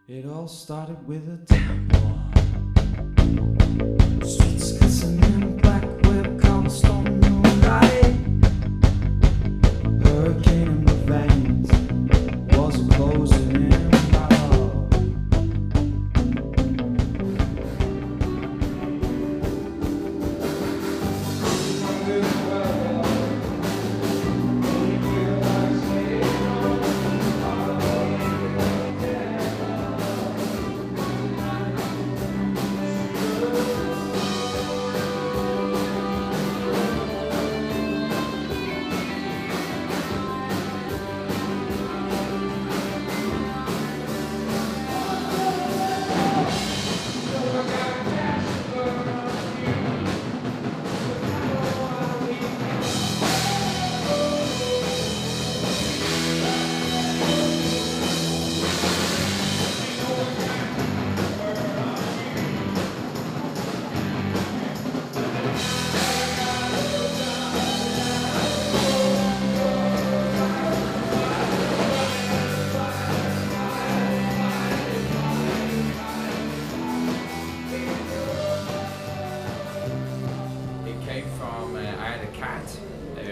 It all started with a temple. Streets glistening black with cobblestone moonlight. Hurricane in my veins was closing in.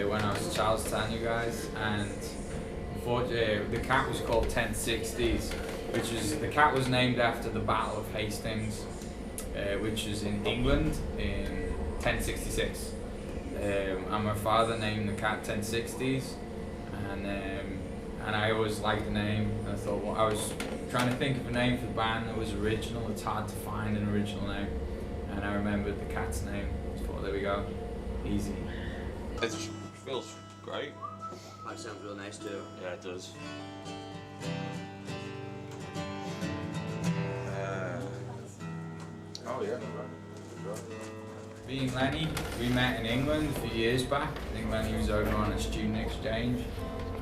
When I was a child, telling you guys, and the cat was called TenSixties, which is, the cat was named after the Battle of Hastings, which is in England in 1066. And my father named the cat TenSixties, and I always liked the name. I thought, well, I was trying to think of a name for the band that was original. It's hard to find an original name, and I remembered the cat's name. So I thought, there we go, easy. It feels great. That sounds real nice too. Yeah, it does. Oh yeah. Me and Lenny, we met in England a few years back. I think Lenny was over on a student exchange,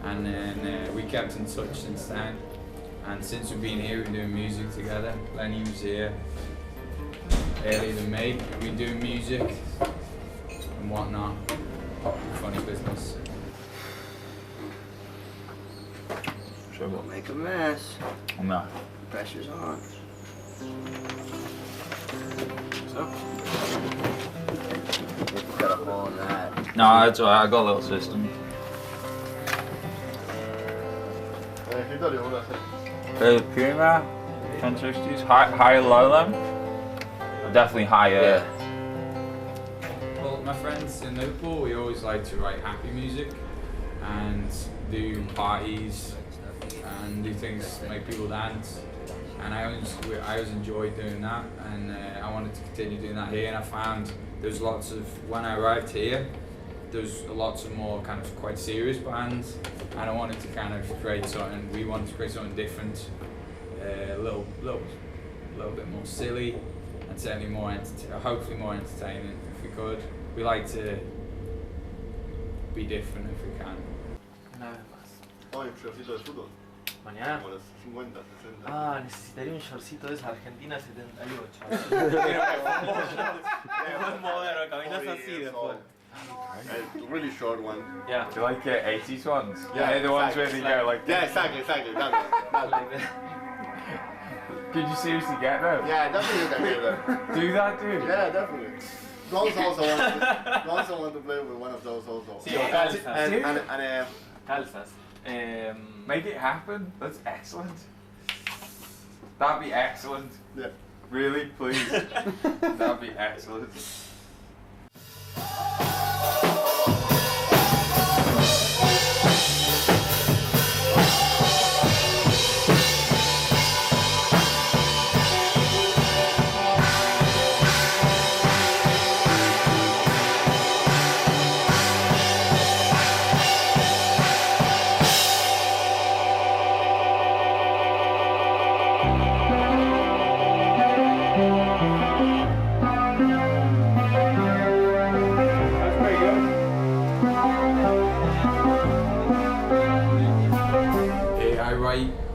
and then we kept in touch since then. And since we've been here, we've been doing music together. Lenny was here earlier than me. We've been doing music and whatnot. Funny business. Don't make a mess. No. Pressure's on. So? Got a hole in that. No, that's alright. I got a little system. Puma, TenSixties, higher, low then? Definitely higher. Yeah. Well, my friends in Liverpool, we always like to write happy music and do parties and do things to make people dance. And I always enjoyed doing that, and I wanted to continue doing that here. And I found there's lots of, when I arrived here, there's lots of more kind of quite serious bands, and I wanted to kind of create something. We wanted to create something different, a little bit more silly, and certainly more hopefully more entertaining if we could. We like to be different if we can. Una vez más. Oh, un shortcito de fútbol. Mañana. Como los 50, 60. Ah, necesitaría un shortcito de esa Argentina 78. Es moderno, caminas así después. A really short one. Yeah. Do you like 80s ones? Yeah, the ones where they go like. Yeah, exactly. That one. Like that. Could you seriously get them? Yeah, definitely you can get them. Do that, dude? Yeah, definitely. Gonz also want to play with one of those also. Sí, calzas. And Calzas. Make it happen. That's excellent. That'd be excellent. yeah. Really, please. That'd be excellent.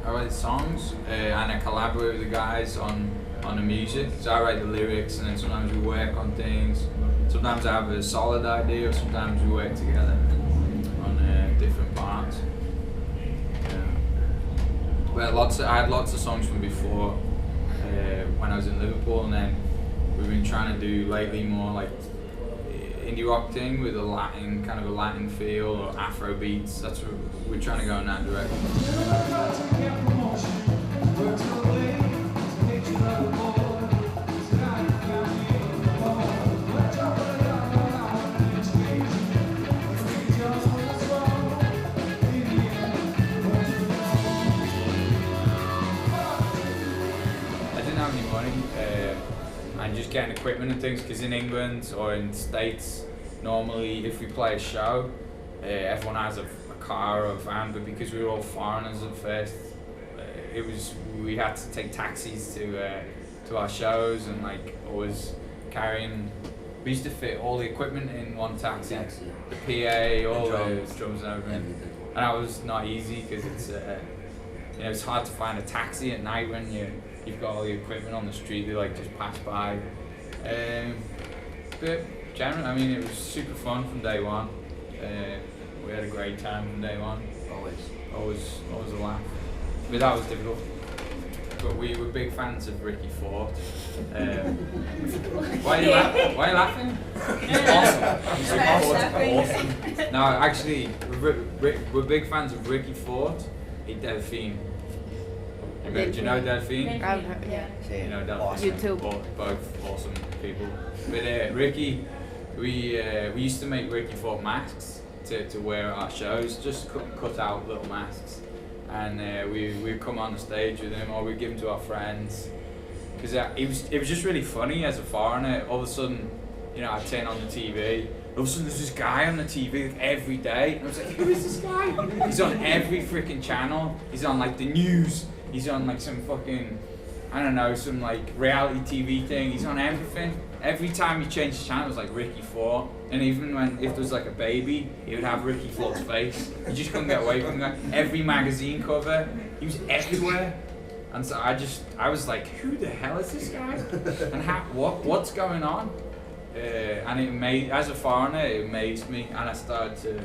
I write songs and I collaborate with the guys on the music. So I write the lyrics, and then sometimes we work on things. Sometimes I have a solid idea, or sometimes we work together on different parts. Yeah. I had lots of songs from before when I was in Liverpool, and then we've been trying to do lately more like indie rock thing with a Latin, kind of a Latin feel, or Afro beats. That's what we're trying to go in that direction. And just getting equipment and things, because in England or in the States, normally if we play a show, everyone has a car or a van, but because we were all foreigners at first, we had to take taxis to our shows, and like always carrying. We used to fit all the equipment in one taxi, the PA, all the drums and everything, and that was not easy because it's hard to find a taxi at night when you've got all the equipment on the street. They like just pass by. But generally, I mean, it was super fun from day one. We had a great time from day one. Always a laugh. But that was difficult. But we were big fans of Ricky Fort. Why are you laughing? He's awesome. No, actually, we're big fans of Ricky Fort and Delphine. Do you know Delphine? Yeah. You know Delphine? YouTube. Both awesome people. But Ricky, we used to make Ricky Fort masks to wear at our shows, just cut out little masks. And we'd come on the stage with him, or we'd give them to our friends. Because it was just really funny as a foreigner. All of a sudden, I'd turn on the TV. All of a sudden, there's this guy on the TV like, every day. And I was like, who is this guy? He's on every freaking channel. He's on like the news. He's on like some fucking, I don't know, some like reality TV thing. He's on everything. Every time he changed the channel, it was like Ricky Fort. And even if there was like a baby, he would have Ricky Fort's face. You just couldn't get away from that. Every magazine cover, he was everywhere. And so I was like, who the hell is this guy? And what's going on? And as a foreigner, it amazed me, and I started to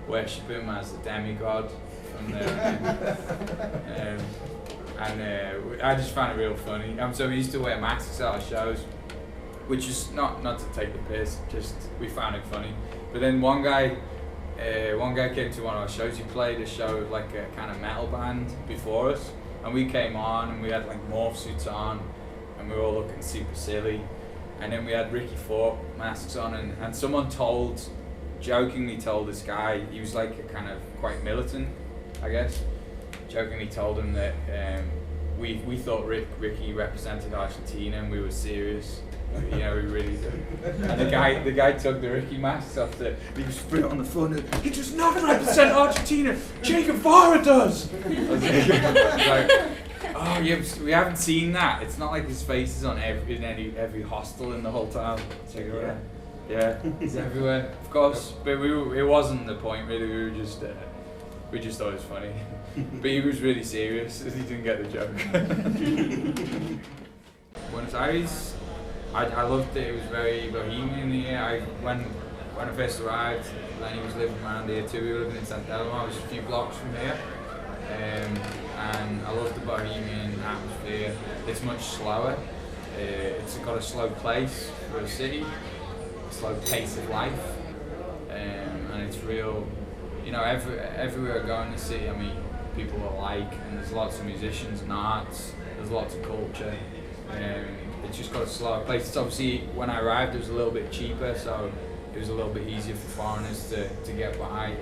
worship him as a demigod from there. And I just found it real funny. So we used to wear masks at our shows, which is not to take the piss, just we found it funny. But then one guy came to one of our shows. He played a show with like a kind of metal band before us, and we came on and we had like morph suits on, and we were all looking super silly. And then we had Ricky Fort masks on, and someone jokingly told this guy, he was like a kind of quite militant, I guess, jokingly told him that we thought Ricky represented Argentina and we were serious. We really did. And the guy took the Ricky masks off, he was put it on the front, and he does not represent Argentina, Che Guevara does! I was like, oh, we haven't seen that. It's not like his face is on every hostel in the whole town. Che Guevara. Yeah, he's everywhere, of course. But it wasn't the point really. We just thought it was funny. But he was really serious. He didn't get the joke. Buenos Aires, I loved it. It was very bohemian here. When I first arrived, Lenny was living around here too. We were living in San Telmo. I was a few blocks from here. And I love the bohemian atmosphere. It's much slower. It's got a slow pace for a city, a slow pace of life, and it's real. Everywhere I go in the city, I meet people I like, and there's lots of musicians and arts. There's lots of culture. It's just got a slower pace. It's obviously when I arrived, it was a little bit cheaper, so it was a little bit easier for foreigners to get by.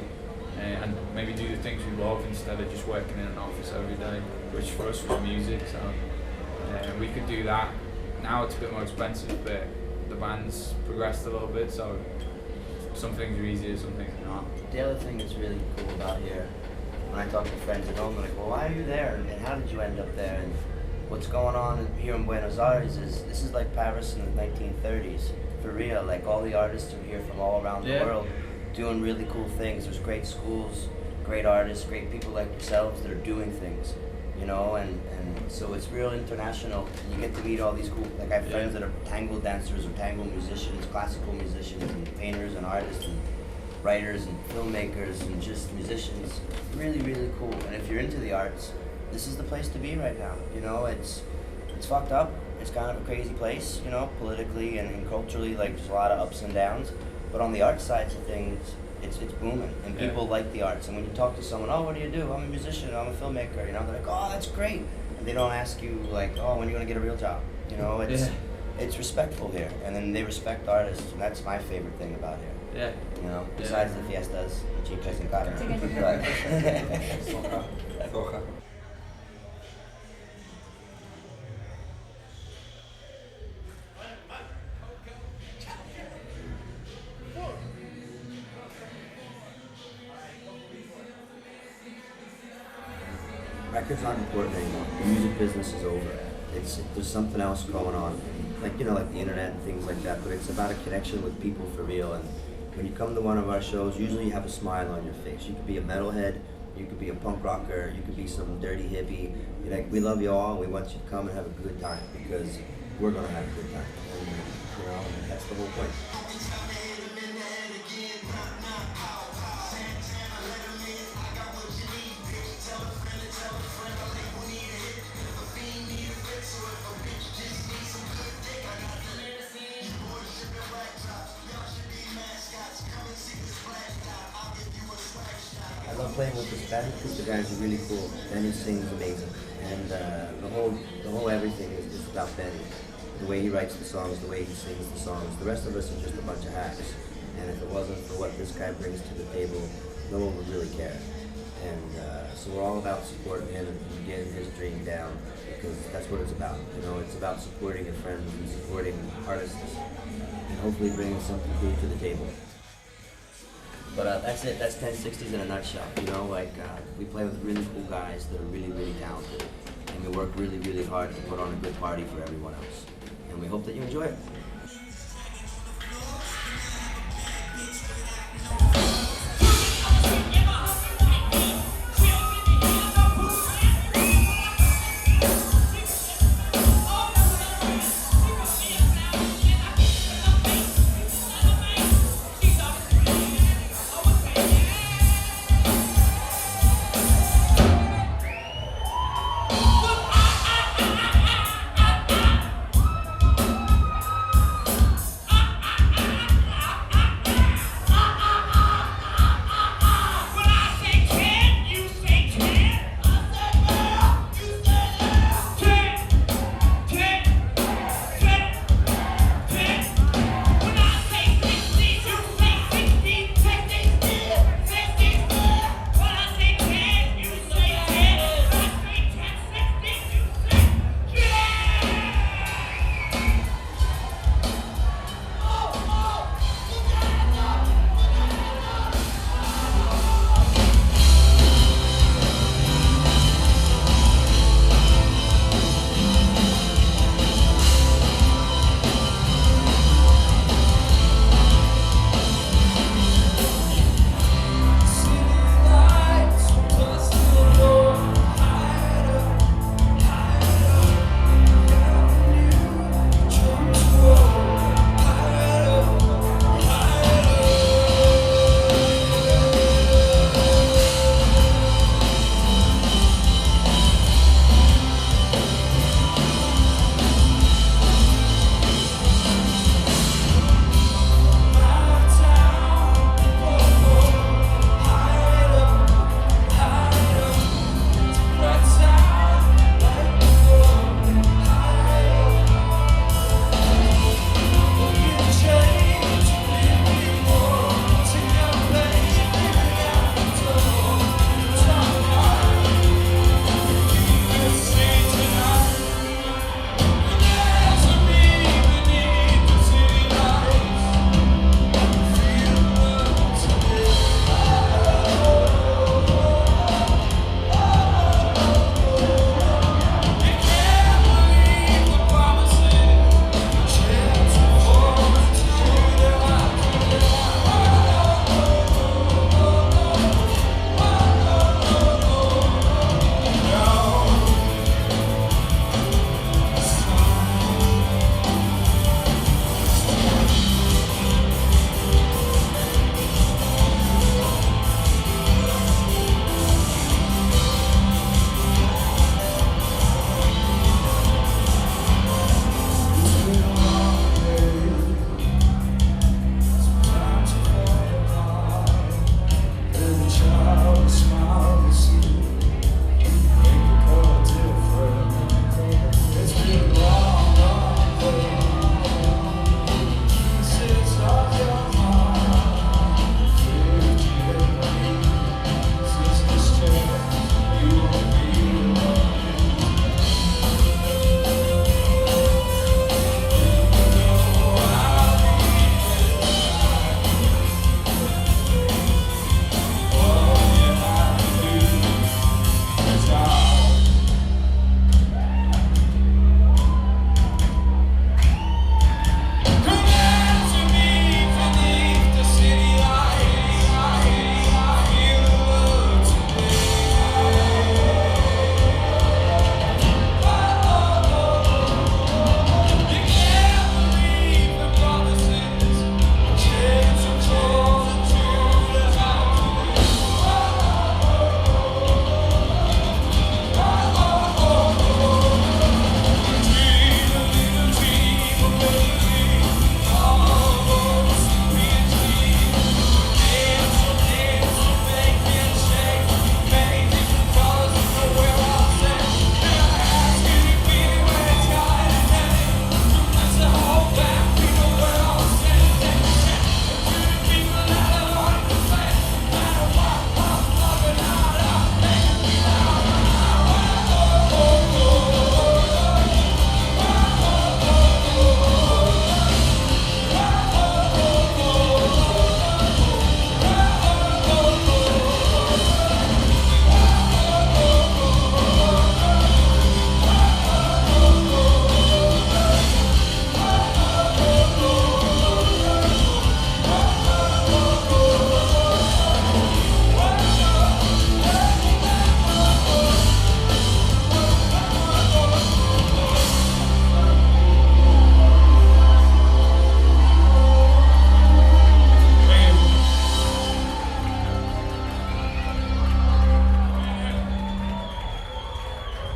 And maybe do the things we love instead of just working in an office every day, which for us was music, so we could do that. Now it's a bit more expensive, but the band's progressed a little bit, so some things are easier, some things are not. The other thing that's really cool about here, when I talk to friends at home, they're like, well, why are you there, and how did you end up there, and what's going on here in Buenos Aires is, this is like Paris in the 1930s, for real. Like all the artists are here from all around the world, doing really cool things. There's great schools, great artists, great people like yourselves that are doing things, and so it's real international. And you get to meet all these cool, like I have friends that are tango dancers or tango musicians, classical musicians, and painters and artists and writers and filmmakers and just musicians. Really, really cool. And if you're into the arts, this is the place to be right now. You know, it's fucked up. It's kind of a crazy place, you know, politically and culturally. Like, there's a lot of ups and downs. But on the art sides of things, it's booming, and people like the arts. And when you talk to someone, oh, what do you do? I'm a musician. I'm a filmmaker. You know, they're like, oh, that's great. And they don't ask you like, oh, when are you gonna get a real job? You know, it's respectful here, and then they respect artists, and that's my favorite thing about here. Yeah. You know, besides the fiestas, chicas and carne. Soja. Records aren't important anymore. The music business is over. There's something else going on, like, you know, like the internet and things like that. But it's about a connection with people for real. And when you come to one of our shows, usually you have a smile on your face. You could be a metalhead, you could be a punk rocker, you could be some dirty hippie. You're like, we love you all, and we want you to come and have a good time because we're gonna have a good time. And, you know, that's the whole point. I love playing with this band because the guys are really cool. Benny sings amazing, and the whole everything is about Benny. The way he writes the songs, the way he sings the songs. The rest of us are just a bunch of hacks. And if it wasn't for what this guy brings to the table, no one would really care. And so we're all about supporting him and getting his dream down, because that's what it's about. You know, it's about supporting your friends and supporting artists, and hopefully bringing something cool to the table. But that's it. That's TenSixties in a nutshell. You know, like we play with really cool guys that are really, really talented, and we work really, really hard to put on a good party for everyone else. And we hope that you enjoy it.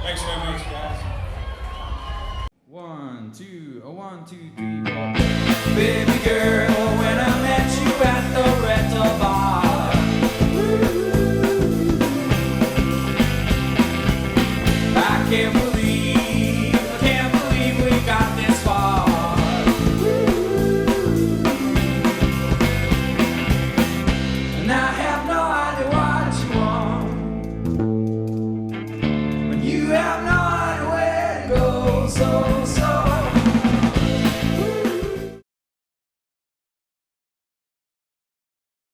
Thanks very much, guys. 1, 2, 1, 2, 3, 4. Baby girl, when I met you at the rental bar, I can't